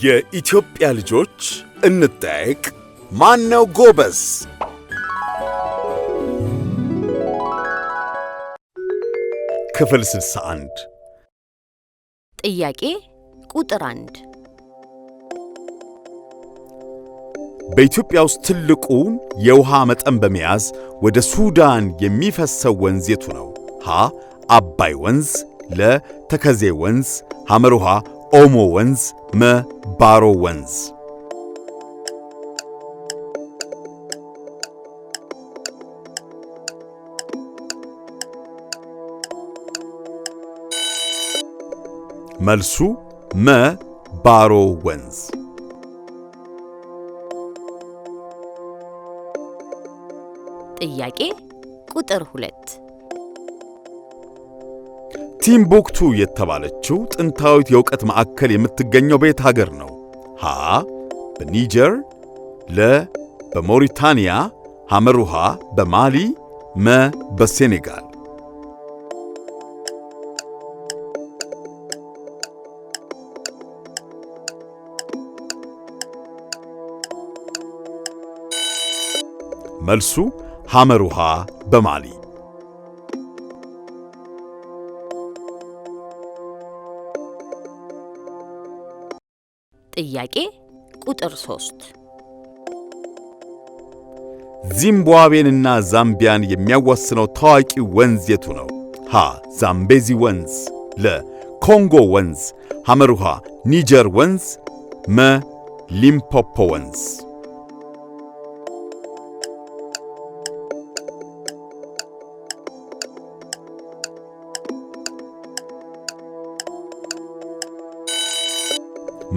የኢትዮጵያ ልጆች እንጠይቅ ማነው ጎበዝ? ክፍል 61 ጥያቄ ቁጥር 1 በኢትዮጵያ ውስጥ ትልቁን የውሃ መጠን በመያዝ ወደ ሱዳን የሚፈሰው ወንዝ የቱ ነው? ሀ አባይ ወንዝ፣ ለ ተከዜ ወንዝ፣ ሐመሩሃ ኦሞ ወንዝ፣ መ ባሮ ወንዝ። መልሱ መ ባሮ ወንዝ። ጥያቄ ቁጥር 2 ቲምቡክቱ የተባለችው ጥንታዊት የእውቀት ማዕከል የምትገኘው በየት ሀገር ነው? ሀ በኒጀር፣ ለ በሞሪታንያ፣ ሐመሩሃ በማሊ፣ መ በሴኔጋል። መልሱ ሐመሩሃ በማሊ። ጥያቄ ቁጥር 3 ዚምባብዌንና ዛምቢያን የሚያዋስነው ታዋቂ ወንዝ የቱ ነው? ሀ ዛምቤዚ ወንዝ፣ ለ ኮንጎ ወንዝ፣ ሐመሩሃ ኒጀር ወንዝ፣ መ ሊምፖፖ ወንዝ።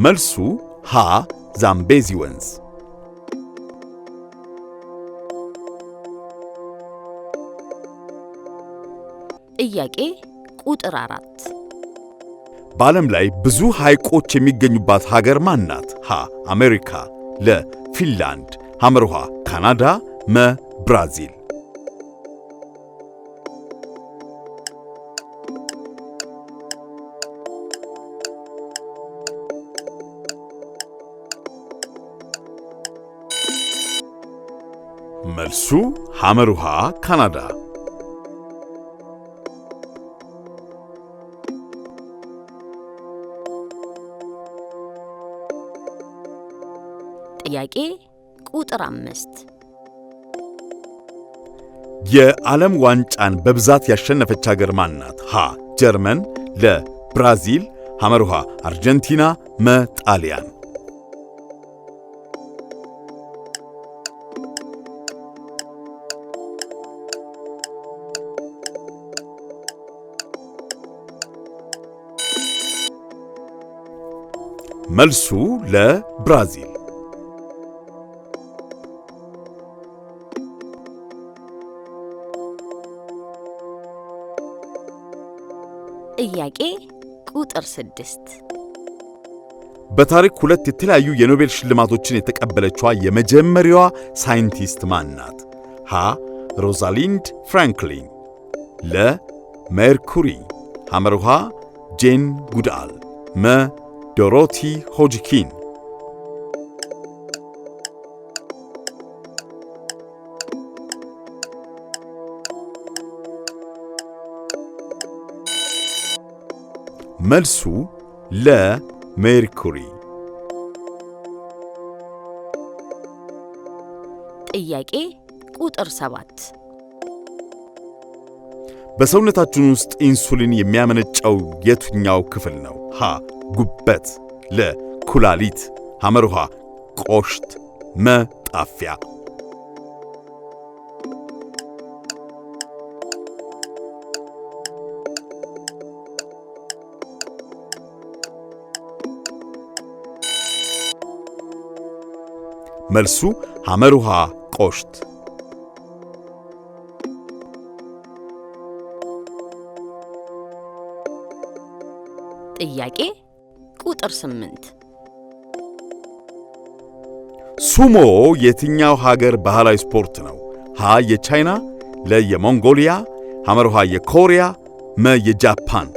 መልሱ ሀ ዛምቤዚ ወንዝ። ጥያቄ ቁጥር 4 በዓለም ላይ ብዙ ሐይቆች የሚገኙባት ሀገር ማን ናት? ሀ አሜሪካ፣ ለ ፊንላንድ፣ ሐመሩሃ ካናዳ፣ መ ብራዚል። መልሱ ሐመሩሃ ካናዳ። ጥያቄ ቁጥር 5 የዓለም ዋንጫን በብዛት ያሸነፈች ሀገር ማን ናት? ሀ ጀርመን፣ ለ ብራዚል፣ ሐመሩሃ አርጀንቲና፣ መ ጣሊያን። መልሱ ለብራዚል። ጥያቄ ቁጥር 6 በታሪክ ሁለት የተለያዩ የኖቤል ሽልማቶችን የተቀበለችዋ የመጀመሪያዋ ሳይንቲስት ማን ናት? ሀ ሮዛሊንድ ፍራንክሊን፣ ለ ሜርኩሪ፣ ሐመሩሃ ጄን ጉድአል፣ መ ዶሮቲ ሆጅኪን። መልሱ ለሜርኩሪ። ጥያቄ ቁጥር 7 በሰውነታችን ውስጥ ኢንሱሊን የሚያመነጨው የትኛው ክፍል ነው? ሀ ጉበት፣ ለ ኩላሊት፣ ሐመሩሃ ቆሽት፣ መ ጣፊያ። መልሱ ሐመሩሃ ቆሽት። ጥያቄ ቁጥር 8 ሱሞ የትኛው ሀገር ባህላዊ ስፖርት ነው? ሀ የቻይና፣ ለ የሞንጎሊያ፣ ሐመሩሃ የኮሪያ፣ መ የጃፓን።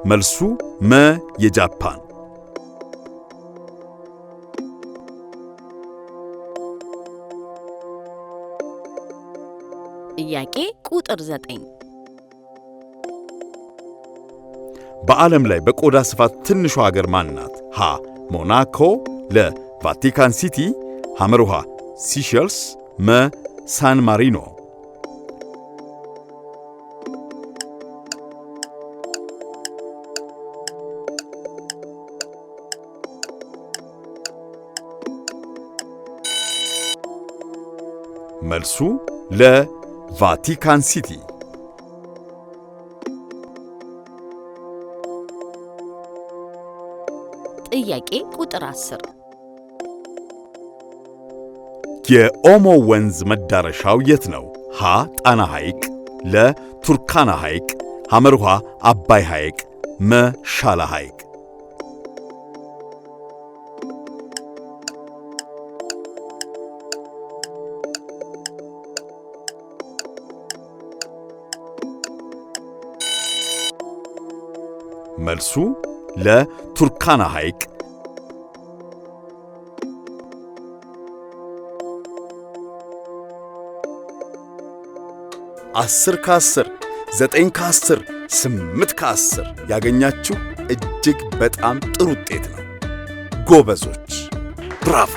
መልሱ መ የጃፓን። ጥያቄ ቁጥር 9 በዓለም ላይ በቆዳ ስፋት ትንሿ ሀገር ማን ናት? ሀ ሞናኮ፣ ለ ቫቲካን ሲቲ፣ ሐመሩሃ ሲሸልስ፣ መ ሳን ማሪኖ። መልሱ ለቫቲካን ሲቲ። ጥያቄ ቁጥር 10 የኦሞ ወንዝ መዳረሻው የት ነው? ሀ ጣና ሐይቅ፣ ለ ቱርካና ሐይቅ፣ ሐመሩሃ አባይ ሐይቅ፣ መ ሻላ ሐይቅ። መልሱ ለቱርካና ሐይቅ። 10 ከ10 9 ከ10 8 ከ10 ያገኛችሁ እጅግ በጣም ጥሩ ውጤት ነው። ጎበዞች፣ ብራቮ!